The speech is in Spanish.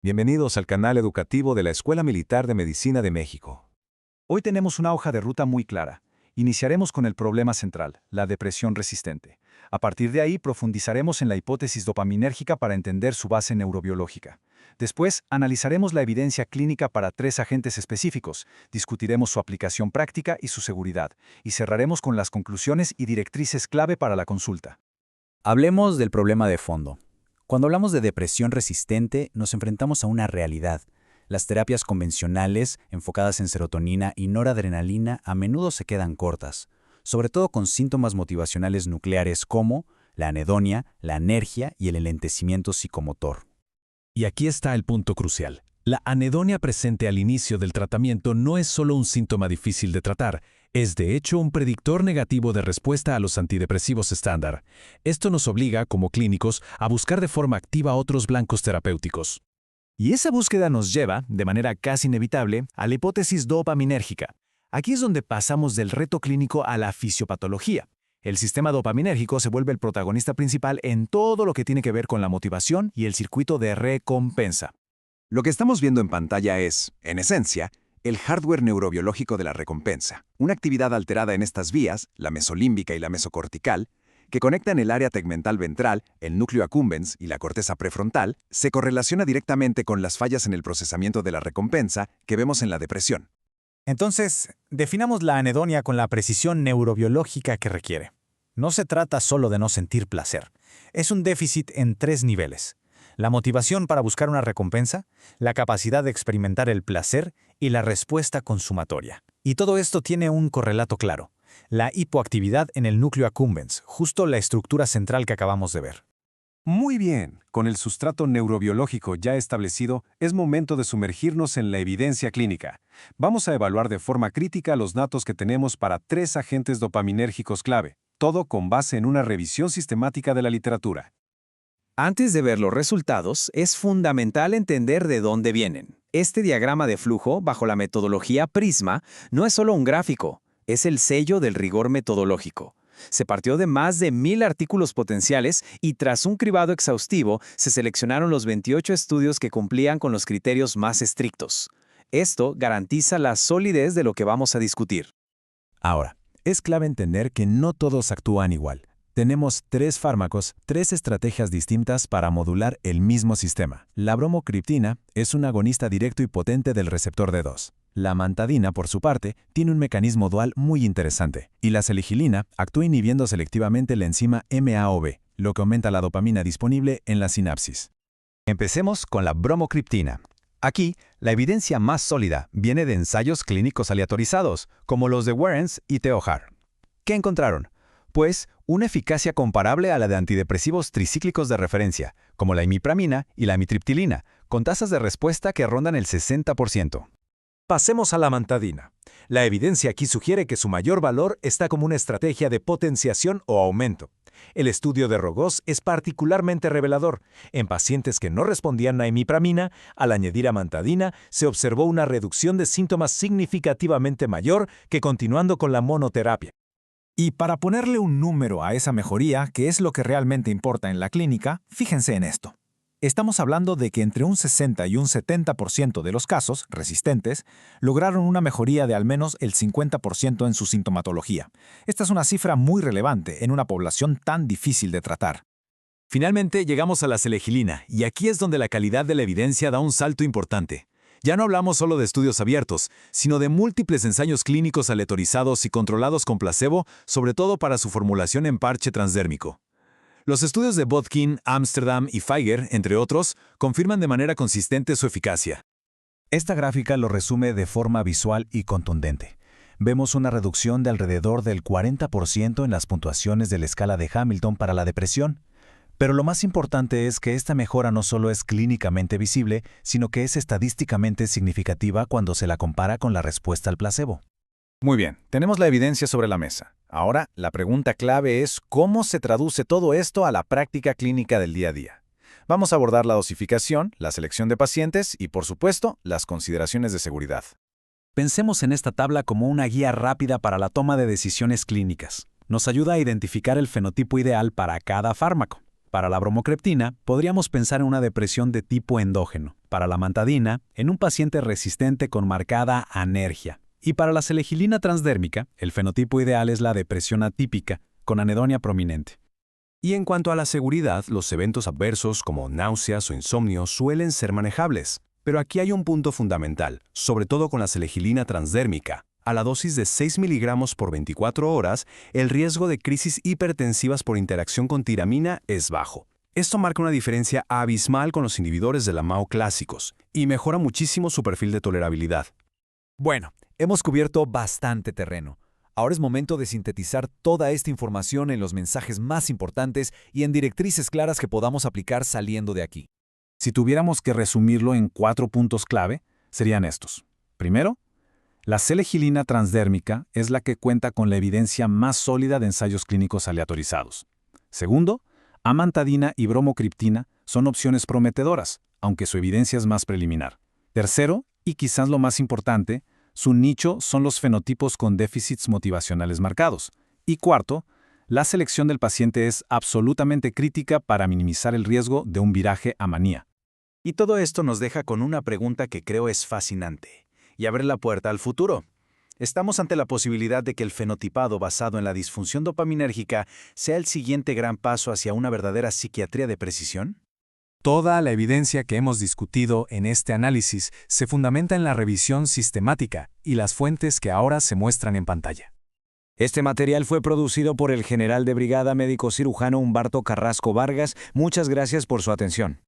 Bienvenidos al canal educativo de la Escuela Militar de Medicina de México. Hoy tenemos una hoja de ruta muy clara. Iniciaremos con el problema central, la depresión resistente. A partir de ahí profundizaremos en la hipótesis dopaminérgica para entender su base neurobiológica. Después, analizaremos la evidencia clínica para 3 agentes específicos, discutiremos su aplicación práctica y su seguridad, y cerraremos con las conclusiones y directrices clave para la consulta. Hablemos del problema de fondo. Cuando hablamos de depresión resistente, nos enfrentamos a una realidad. Las terapias convencionales, enfocadas en serotonina y noradrenalina, a menudo se quedan cortas, sobre todo con síntomas motivacionales nucleares como la anedonia, la anergia y el enlentecimiento psicomotor. Y aquí está el punto crucial. La anedonia presente al inicio del tratamiento no es solo un síntoma difícil de tratar, es de hecho un predictor negativo de respuesta a los antidepresivos estándar. Esto nos obliga, como clínicos, a buscar de forma activa otros blancos terapéuticos. Y esa búsqueda nos lleva, de manera casi inevitable, a la hipótesis dopaminérgica. Aquí es donde pasamos del reto clínico a la fisiopatología. El sistema dopaminérgico se vuelve el protagonista principal en todo lo que tiene que ver con la motivación y el circuito de recompensa. Lo que estamos viendo en pantalla es, en esencia, el hardware neurobiológico de la recompensa, una actividad alterada en estas vías, la mesolímbica y la mesocortical, que conectan el área tegmental ventral, el núcleo accumbens y la corteza prefrontal, se correlaciona directamente con las fallas en el procesamiento de la recompensa que vemos en la depresión. Entonces, definamos la anedonia con la precisión neurobiológica que requiere. No se trata solo de no sentir placer. Es un déficit en 3 niveles. La motivación para buscar una recompensa, la capacidad de experimentar el placer y la respuesta consumatoria. Y todo esto tiene un correlato claro: la hipoactividad en el núcleo accumbens, justo la estructura central que acabamos de ver. Muy bien, con el sustrato neurobiológico ya establecido, es momento de sumergirnos en la evidencia clínica. Vamos a evaluar de forma crítica los datos que tenemos para 3 agentes dopaminérgicos clave, todo con base en una revisión sistemática de la literatura. Antes de ver los resultados, es fundamental entender de dónde vienen. Este diagrama de flujo, bajo la metodología Prisma, no es solo un gráfico, es el sello del rigor metodológico. Se partió de más de 1000 artículos potenciales y tras un cribado exhaustivo, se seleccionaron los 28 estudios que cumplían con los criterios más estrictos. Esto garantiza la solidez de lo que vamos a discutir. Ahora, es clave entender que no todos actúan igual. Tenemos 3 fármacos, 3 estrategias distintas para modular el mismo sistema. La bromocriptina es un agonista directo y potente del receptor D2. La amantadina, por su parte, tiene un mecanismo dual muy interesante. Y la seligilina actúa inhibiendo selectivamente la enzima MAOB, lo que aumenta la dopamina disponible en la sinapsis. Empecemos con la bromocriptina. Aquí, la evidencia más sólida viene de ensayos clínicos aleatorizados, como los de Warrens y Theohar. ¿Qué encontraron? Pues una eficacia comparable a la de antidepresivos tricíclicos de referencia, como la imipramina y la amitriptilina, con tasas de respuesta que rondan el 60%. Pasemos a la amantadina. La evidencia aquí sugiere que su mayor valor está como una estrategia de potenciación o aumento. El estudio de Rogós es particularmente revelador. En pacientes que no respondían a imipramina, al añadir amantadina, se observó una reducción de síntomas significativamente mayor que continuando con la monoterapia. Y para ponerle un número a esa mejoría, que es lo que realmente importa en la clínica, fíjense en esto. Estamos hablando de que entre un 60 y un 70% de los casos resistentes lograron una mejoría de al menos el 50% en su sintomatología. Esta es una cifra muy relevante en una población tan difícil de tratar. Finalmente llegamos a la seligilina, y aquí es donde la calidad de la evidencia da un salto importante. Ya no hablamos solo de estudios abiertos, sino de múltiples ensayos clínicos aleatorizados y controlados con placebo, sobre todo para su formulación en parche transdérmico. Los estudios de Bodkin, Amsterdam y Feiger, entre otros, confirman de manera consistente su eficacia. Esta gráfica lo resume de forma visual y contundente. Vemos una reducción de alrededor del 40% en las puntuaciones de la escala de Hamilton para la depresión. Pero lo más importante es que esta mejora no solo es clínicamente visible, sino que es estadísticamente significativa cuando se la compara con la respuesta al placebo. Muy bien, tenemos la evidencia sobre la mesa. Ahora, la pregunta clave es ¿cómo se traduce todo esto a la práctica clínica del día a día? Vamos a abordar la dosificación, la selección de pacientes y, por supuesto, las consideraciones de seguridad. Pensemos en esta tabla como una guía rápida para la toma de decisiones clínicas. Nos ayuda a identificar el fenotipo ideal para cada fármaco. Para la bromocriptina, podríamos pensar en una depresión de tipo endógeno. para la amantadina, en un paciente resistente con marcada anergia. Y para la selegilina transdérmica, el fenotipo ideal es la depresión atípica, con anedonia prominente. Y en cuanto a la seguridad, los eventos adversos como náuseas o insomnio suelen ser manejables. Pero aquí hay un punto fundamental, sobre todo con la selegilina transdérmica. A la dosis de 6 miligramos por 24 horas, el riesgo de crisis hipertensivas por interacción con tiramina es bajo. Esto marca una diferencia abismal con los inhibidores de la MAO clásicos y mejora muchísimo su perfil de tolerabilidad. Bueno, hemos cubierto bastante terreno. Ahora es momento de sintetizar toda esta información en los mensajes más importantes y en directrices claras que podamos aplicar saliendo de aquí. Si tuviéramos que resumirlo en 4 puntos clave, serían estos. Primero, la selegilina transdérmica es la que cuenta con la evidencia más sólida de ensayos clínicos aleatorizados. Segundo, amantadina y bromocriptina son opciones prometedoras, aunque su evidencia es más preliminar. Tercero, y quizás lo más importante, su nicho son los fenotipos con déficits motivacionales marcados. Y cuarto, la selección del paciente es absolutamente crítica para minimizar el riesgo de un viraje a manía. Y todo esto nos deja con una pregunta que creo es fascinante y abre la puerta al futuro. ¿Estamos ante la posibilidad de que el fenotipado basado en la disfunción dopaminérgica sea el siguiente gran paso hacia una verdadera psiquiatría de precisión? Toda la evidencia que hemos discutido en este análisis se fundamenta en la revisión sistemática y las fuentes que ahora se muestran en pantalla. Este material fue producido por el general de brigada médico cirujano Humberto Carrasco Vargas. Muchas gracias por su atención.